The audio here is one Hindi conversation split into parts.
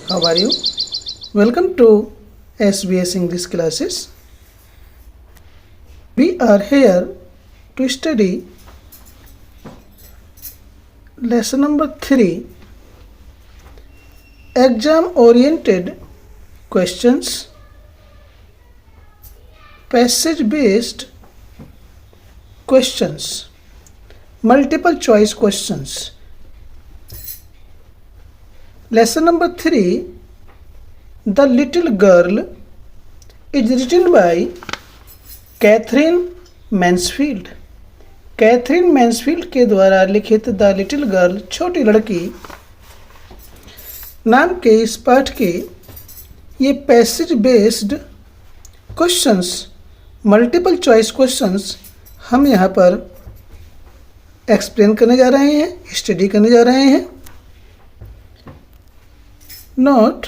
How are you? Welcome to SBS English classes. We are here to study lesson number 3, exam oriented questions, passage based questions, multiple choice questions. Lesson number 3, The Little Girl, is written by Katherine Mansfield. Katherine Mansfield के द्वारा लिखित द लिटिल गर्ल, छोटी लड़की नाम के इस पाठ के ये passage based questions, multiple choice questions हम यहाँ पर एक्सप्लेन करने जा रहे हैं, स्टडी करने जा रहे हैं। Note,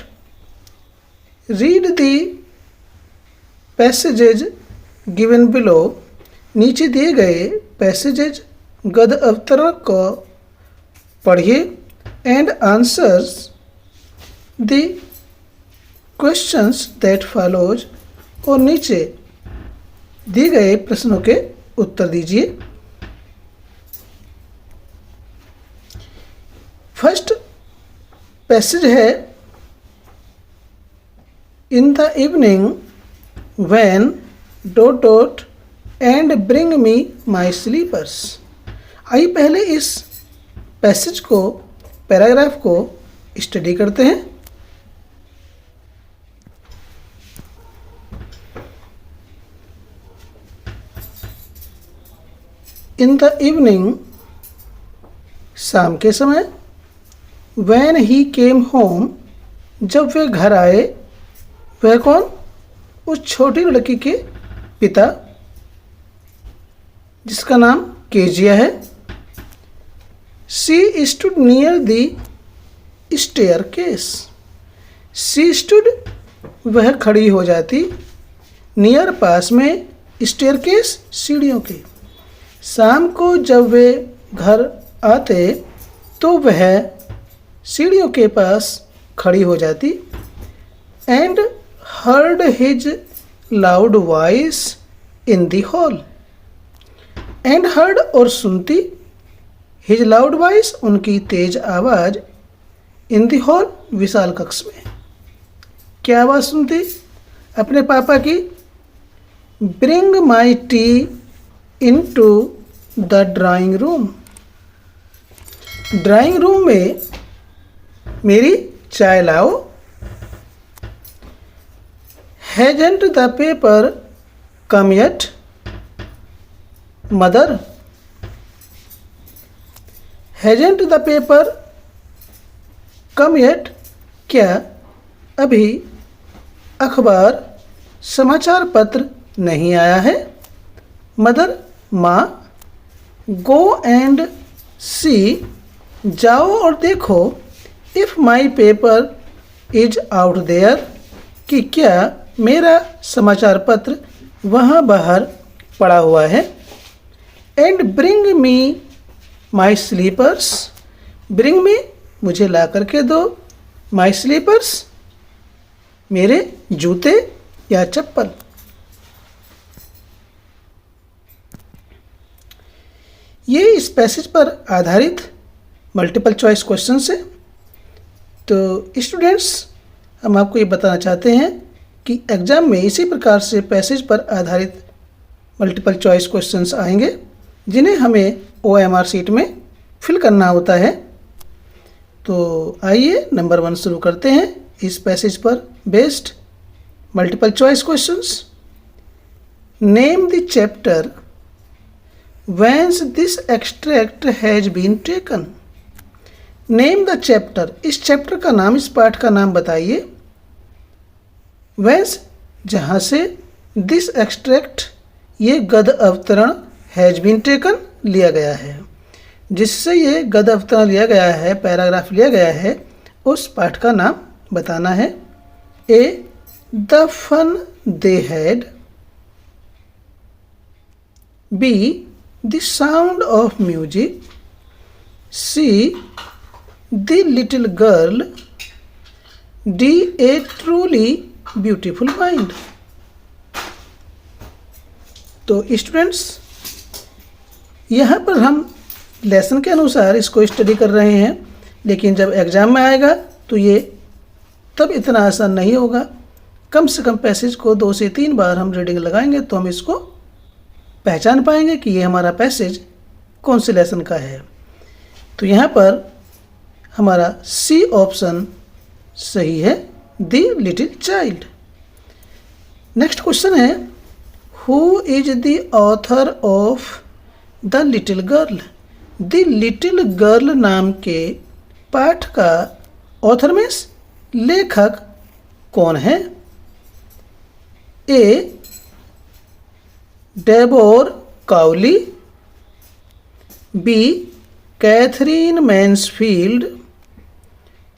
read the passages given below. नीचे दिए गए पैसेजेज गद्य अवतरण को पढ़िए and answers the questions that follows, और नीचे दिए गए प्रश्नों के उत्तर दीजिए। फर्स्ट पैसेज है, in the evening when dot dot and bring me my slippers. आइए पहले इस पैसेज को, पैराग्राफ को स्टडी करते हैं। इन द इवनिंग, शाम के समय, व्हेन ही केम होम, जब वे घर आए। वह कौन? उस छोटी लड़की के पिता, जिसका नाम केजिया है। She stood near the staircase. She stood, वह खड़ी हो जाती, नियर पास में, स्टेयरकेस सीढ़ियों के। शाम को जब वे घर आते तो वह सीढ़ियों के पास खड़ी हो जाती। And heard his loud voice in the hall. And heard, और सुनती, हिज लाउड वॉइस, उनकी तेज आवाज़, इन द हॉल, विशाल कक्ष में। क्या आवाज़ सुनती? अपने पापा की। Bring my tea into the drawing room. Drawing room में मेरी चाय लाओ। Hasn't the paper come yet, mother. Hasn't the paper come yet, क्या अभी अखबार, समाचार पत्र नहीं आया है। मदर, माँ। गो एंड सी, जाओ और देखो, if my paper is out there, कि क्या मेरा समाचार पत्र वहाँ बाहर पड़ा हुआ है। And bring me my slippers. Bring me, मुझे ला करके दो, माई स्लीपर्स, मेरे जूते या चप्पल। ये इस पैसेज पर आधारित मल्टीपल चॉइस क्वेश्चन है। तो स्टूडेंट्स, हम आपको ये बताना चाहते हैं कि एग्ज़ाम में इसी प्रकार से पैसेज पर आधारित मल्टीपल चॉइस क्वेश्चंस आएंगे, जिन्हें हमें OMR शीट में फिल करना होता है। तो आइए नंबर 1 शुरू करते हैं इस पैसेज पर based multiple choice questions. Name the chapter whence this extract has been taken. Name the chapter, इस चैप्टर का नाम, इस पाठ का नाम बताइए। व्हेंस, जहाँ से, दिस एक्सट्रैक्ट, ये गद्य अवतरण, हैज बीन टेकन, लिया गया है। जिससे ये गद्य अवतरण लिया गया है, पैराग्राफ लिया गया है, उस पाठ का नाम बताना है। A, the fun they had. B, the sound of music. C, the little girl D a truly beautiful mind. तो स्टूडेंट्स, यहाँ पर हम लेसन के अनुसार इसको स्टडी कर रहे हैं, लेकिन जब एग्ज़ाम में आएगा तो ये तब इतना आसान नहीं होगा। कम से कम पैसेज को 2 से 3 बार हम रीडिंग लगाएंगे तो हम इसको पहचान पाएंगे कि ये हमारा पैसेज कौन से लेसन का है। तो यहाँ पर हमारा सी ऑप्शन सही है, the little child. Next question है, who is the author of the little girl. The little girl नाम के पाठ का ऑथर मीन्स लेखक कौन है। A Deborah Cowley, B Katherine Mansfield,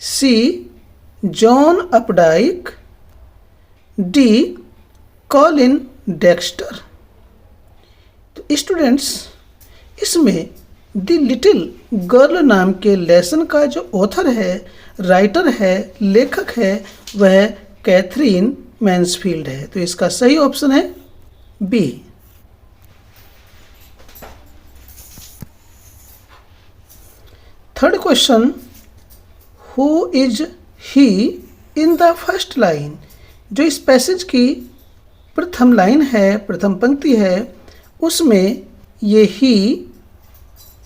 C John Updike, D Colin Dexter. तो स्टूडेंट्स, इसमें द लिटिल गर्ल नाम के लेसन का जो ऑथर है, राइटर है, लेखक है, वह कैथरीन मैन्सफील्ड है। तो इसका सही ऑप्शन है B. Third question, who is he in the first line. जो इस पैसेज की प्रथम लाइन है, प्रथम पंक्ति है, उसमें ये ही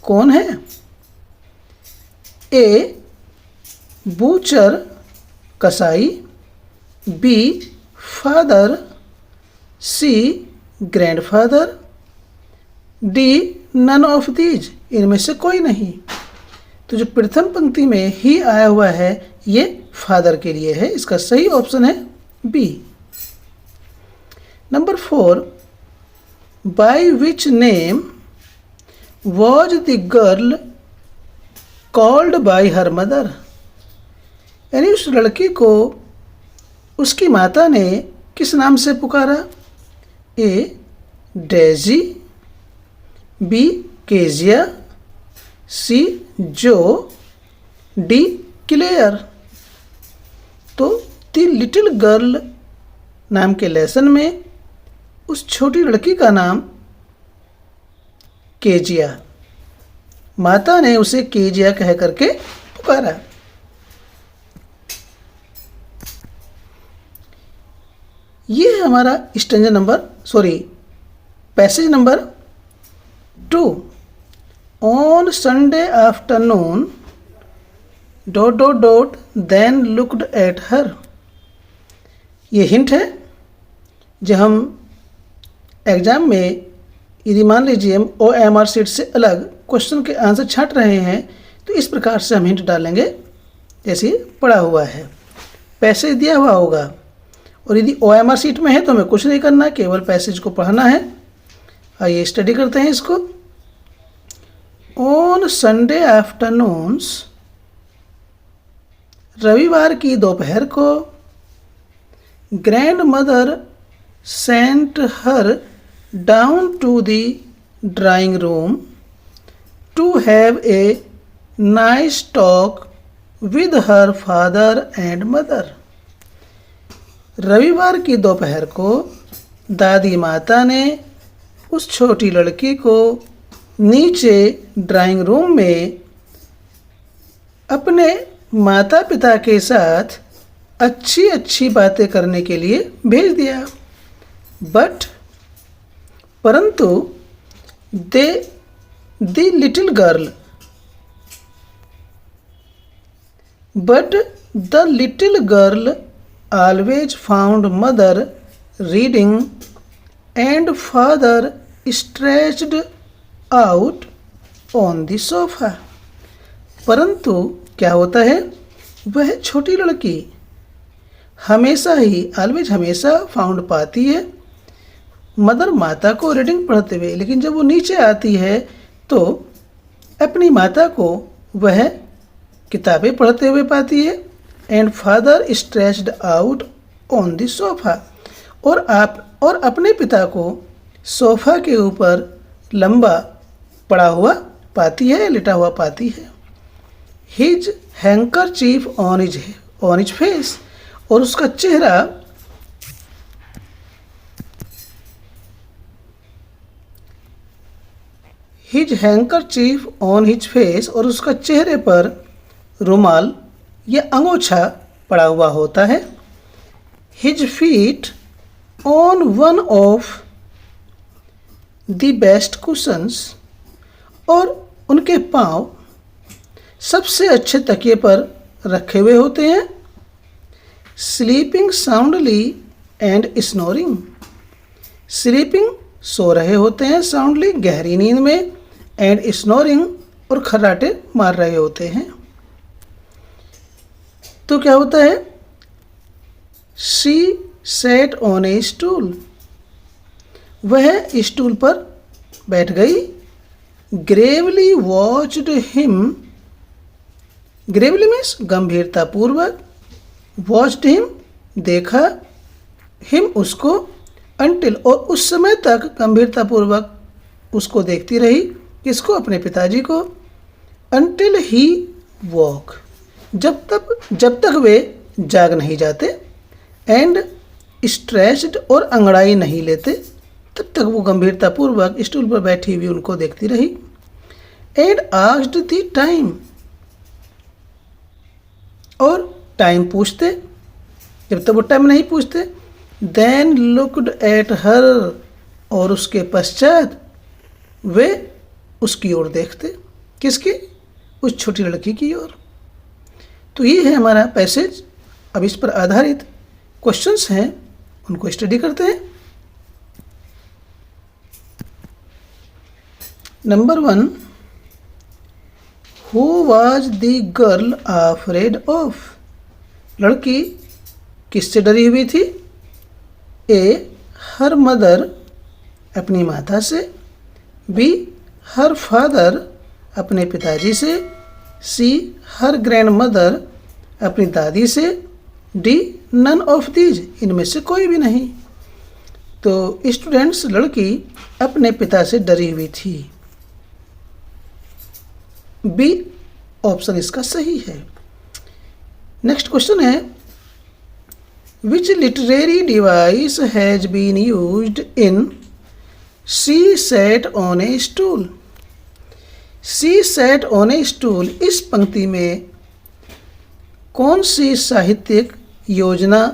कौन है। ए बूचर कसाई, B father, C grandfather, D none of these, इनमें से कोई नहीं। तो जो प्रथम पंक्ति में ही आया हुआ है ये फादर के लिए है, इसका सही ऑप्शन है B. Number 4, by which name was the girl called by her mother. यानी उस लड़की को उसकी माता ने किस नाम से पुकारा। ए डेजी, बी केजिया, सी जो, डी क्लेयर। तो द लिटिल गर्ल नाम के लेसन में उस छोटी लड़की का नाम केजिया, माता ने उसे केजिया कह करके पुकारा। ये है हमारा passage number 2। On Sunday afternoon ... then looked at her. ये हिंट है, जब हम एग्ज़ाम में यदि मान लीजिए हम OMR शीट से अलग क्वेश्चन के आंसर छांट रहे हैं तो इस प्रकार से हम हिंट डालेंगे, जैसे पढ़ा हुआ है, पैसेज दिया हुआ होगा, और यदि OMR शीट में है तो हमें कुछ नहीं करना, केवल पैसेज को पढ़ना है। आइए स्टडी करते हैं इसको। ऑन संडे आफ्टरनून्स, रविवार की दोपहर को, grandmother sent her down to the drawing room to have a nice talk with her father and mother. रविवार की दोपहर को दादी माता ने उस छोटी लड़की को नीचे ड्राइंग रूम में अपने माता पिता के साथ अच्छी अच्छी बातें करने के लिए भेज दिया। परंतु the little girl always found mother reading and father stretched out on the sofa। परंतु क्या होता है, वह छोटी लड़की हमेशा फाउंड पाती है मदर माता को रीडिंग पढ़ते हुए, लेकिन जब वो नीचे आती है तो अपनी माता को वह किताबें पढ़ते हुए पाती है। And father stretched out on the sofa, और अपने पिता को सोफा के ऊपर लंबा पड़ा हुआ पाती है, लेटा हुआ पाती है। His handkerchief on his face, और उसका चेहरा his handkerchief on his face, और उसका चेहरे पर रुमाल या अंगोछा पड़ा हुआ होता है। His feet on one of the best cushions, और उनके पांव सबसे अच्छे तकिए पर रखे हुए होते हैं। Sleeping soundly and snoring, sleeping so रहे होते हैं, साउंडली गहरी नींद में, एंड स्नोरिंग और खर्राटे मार रहे होते हैं। तो क्या होता है? She sat on a stool, वह स्टूल पर बैठ गई। Gravely watched him, gravely means गंभीरतापूर्वक, वॉच्ड हिम देखा, हिम उसको, अंटिल और उस समय तक गंभीरतापूर्वक उसको देखती रही। किसको? अपने पिताजी को। अंटिल ही वॉक, जब तक वे जाग नहीं जाते। एंड स्ट्रेस्ड और अंगड़ाई नहीं लेते, तब तक वो गंभीरतापूर्वक स्टूल पर बैठी हुई उनको देखती रही। एंड आस्क्ड द टाइम, और टाइम पूछते, जब तक वो टाइम नहीं पूछते। देन लुक्ड एट हर, और उसके पश्चात वे उसकी ओर देखते। किसकी? उस छोटी लड़की की ओर। तो ये है हमारा पैसेज। अब इस पर आधारित क्वेश्चंस हैं, उनको स्टडी करते हैं। Number 1, who was the girl afraid of, लड़की किससे डरी हुई थी? ए, हर मदर, अपनी माता से। बी, हर फादर, अपने पिताजी से। सी, हर ग्रैंड मदर, अपनी दादी से। डी, नन ऑफ दीज, इनमें से कोई भी नहीं। तो स्टूडेंट्स, लड़की अपने पिता से डरी हुई थी। बी ऑप्शन इसका सही है। नेक्स्ट क्वेश्चन है, which literary device has been used in she sat on a stool. She sat on a stool, इस पंक्ति में कौन सी साहित्यिक योजना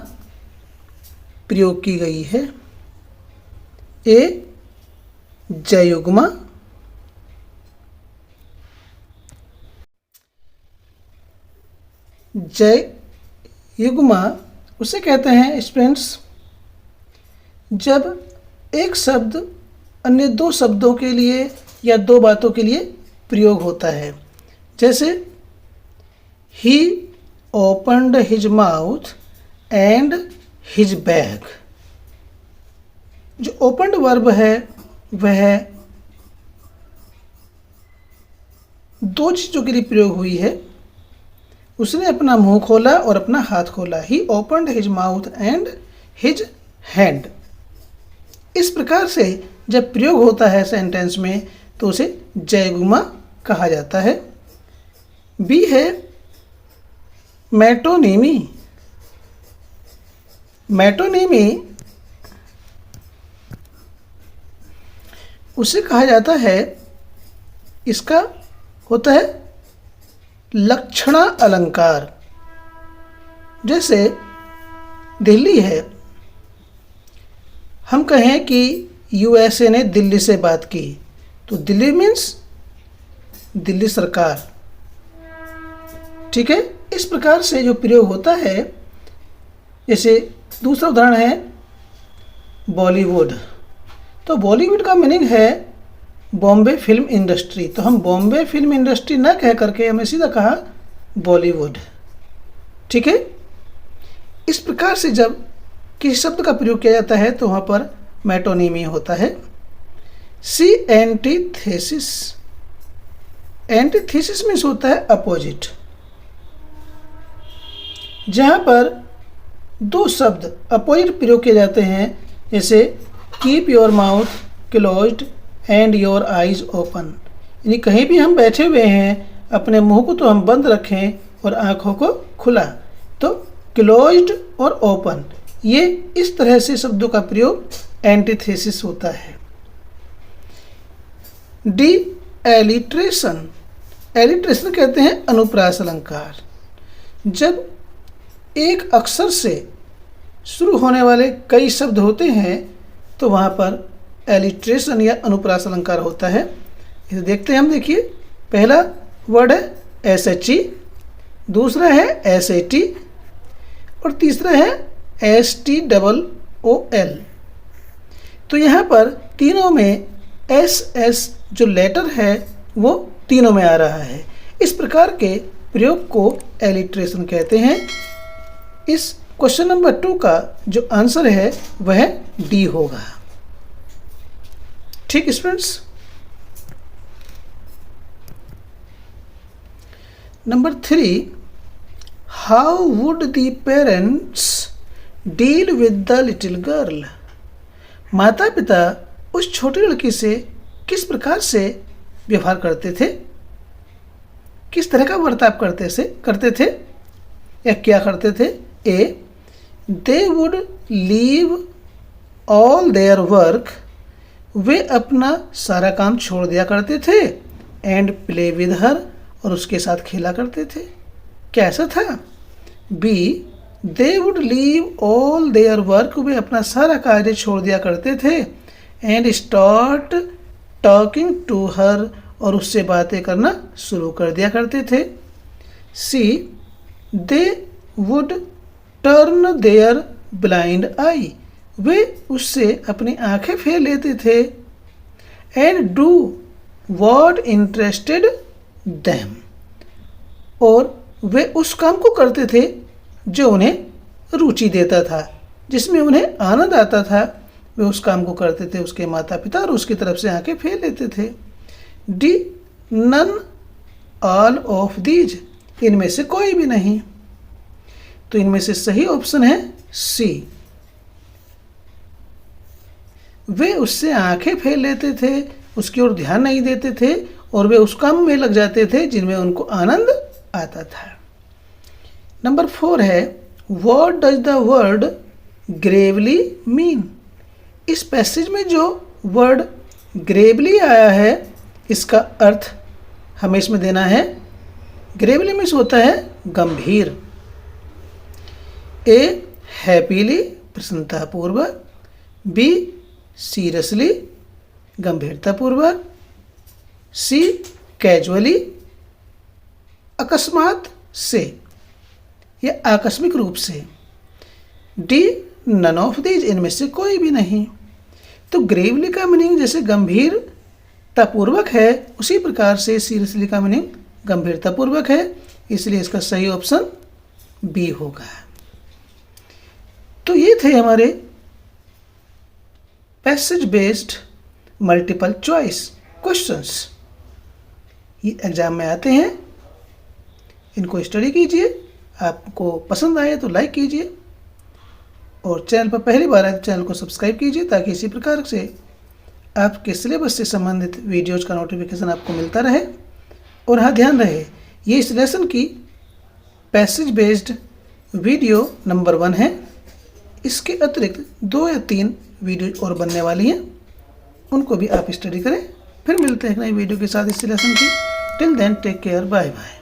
प्रयोग की गई है? ए, जययुग्मा। जययुग्मा उसे कहते हैं स्टूडेंट्स, जब एक शब्द अन्य दो शब्दों के लिए या दो बातों के लिए प्रयोग होता है। जैसे ही opened his mouth and his bag. जो ओपन्ड वर्ब है वह दो चीज़ों के लिए प्रयोग हुई है। उसने अपना मुंह खोला और अपना हाथ खोला। He opened his mouth and his hand. इस प्रकार से जब प्रयोग होता है सेंटेंस में तो उसे जययुग्मा कहा जाता है। बी है मेटोनिमी। मेटोनिमी उसे कहा जाता है, इसका होता है लक्षणा अलंकार। जैसे दिल्ली है, हम कहें कि यूएसए ने दिल्ली से बात की, तो दिल्ली मीन्स दिल्ली सरकार। ठीक है, इस प्रकार से जो प्रयोग होता है। जैसे दूसरा उदाहरण है बॉलीवुड। तो बॉलीवुड का मीनिंग है बॉम्बे फिल्म इंडस्ट्री। तो हम बॉम्बे फिल्म इंडस्ट्री ना कह करके हमने सीधा कहा बॉलीवुड। ठीक है, इस प्रकार से जब किसी शब्द का प्रयोग किया जाता है तो वहाँ पर मेटोनिमी होता है। सी एंटीथेसिस। एंटीथेसिस मीन्स होता है अपोजिट। जहाँ पर दो शब्द अपोजिट प्रयोग किए जाते हैं, जैसे keep your mouth closed end your eyes open. यानी कहीं भी हम बैठे हुए हैं, अपने मुंह को तो हम बंद रखें और आँखों को खुला, तो क्लोज्ड और ओपन, ये इस तरह से शब्दों का प्रयोग एंटीथेसिस होता है। डी एलिट्रेशन, एलिट्रेशन कहते हैं अनुप्रास अलंकार। जब एक अक्षर से शुरू होने वाले कई शब्द होते हैं तो वहाँ पर एलिट्रेशन या अनुप्रास अलंकार होता है। इसे देखते हैं हम। देखिए, पहला वर्ड है SHE, दूसरा है SAT और तीसरा है STOOL। तो यहाँ पर तीनों में SS जो लेटर है वो तीनों में आ रहा है। इस प्रकार के प्रयोग को एलिट्रेशन कहते हैं। इस क्वेश्चन नंबर 2 का जो आंसर है वह डी होगा। ठीक students. Number 3, how would the parents deal with the little girl. माता पिता उस छोटी लड़की से किस प्रकार से व्यवहार करते थे, किस तरह का बर्ताव करते थे या क्या करते थे। A, they would leave all their work, वे अपना सारा काम छोड़ दिया करते थे। एंड प्ले विद हर, और उसके साथ खेला करते थे। कैसा था। B, they would leave all their work, वे अपना सारा कार्य छोड़ दिया करते थे। And start talking to her, और उससे बातें करना शुरू कर दिया करते थे। C, they would turn their blind eye, वे उससे अपनी आंखें फेर लेते थे। And do what interested them, और वे उस काम को करते थे जो उन्हें रुचि देता था, जिसमें उन्हें आनंद आता था, वे उस काम को करते थे। उसके माता पिता और उसकी तरफ से आंखें फेर लेते थे। D, none all of these, इनमें से कोई भी नहीं। तो इनमें से सही ऑप्शन है सी, वे उससे आंखें फेर लेते थे, उसकी ओर ध्यान नहीं देते थे और वे उस काम में लग जाते थे जिनमें उनको आनंद आता था। नंबर 4 है, what does the word Gravely mean. इस पैसेज में जो वर्ड ग्रेवली आया है इसका अर्थ हमें इसमें देना है। ग्रेवली मीन्स होता है गंभीर। ए, हैप्पीली प्रसन्नतापूर्वक। बी, सीरियसली गंभीरतापूर्वक। सी, कैजुअली अकस्मात से या आकस्मिक रूप से। डी, नन ऑफ दीज, इनमें से कोई भी नहीं। तो ग्रेवली का मीनिंग जैसे गंभीरतापूर्वक है उसी प्रकार से सीरियसली का मीनिंग गंभीरतापूर्वक है, इसलिए इसका सही ऑप्शन बी होगा। तो ये थे हमारे passage based multiple choice questions. ये एग्जाम में आते हैं, इनको स्टडी कीजिए। आपको पसंद आए तो लाइक कीजिए और चैनल पर पहली बार आए तो चैनल को सब्सक्राइब कीजिए ताकि इसी प्रकार से आपके सिलेबस से संबंधित वीडियोज़ का नोटिफिकेशन आपको मिलता रहे। और हाँ, ध्यान रहे ये इस लेसन की पैसेज बेस्ड वीडियो नंबर 1 है। इसके अतिरिक्त 2 या 3 वीडियो और बनने वाली हैं, उनको भी आप स्टडी करें। फिर मिलते हैं एक नई वीडियो के साथ इस लेसन की। Till then take care, bye bye.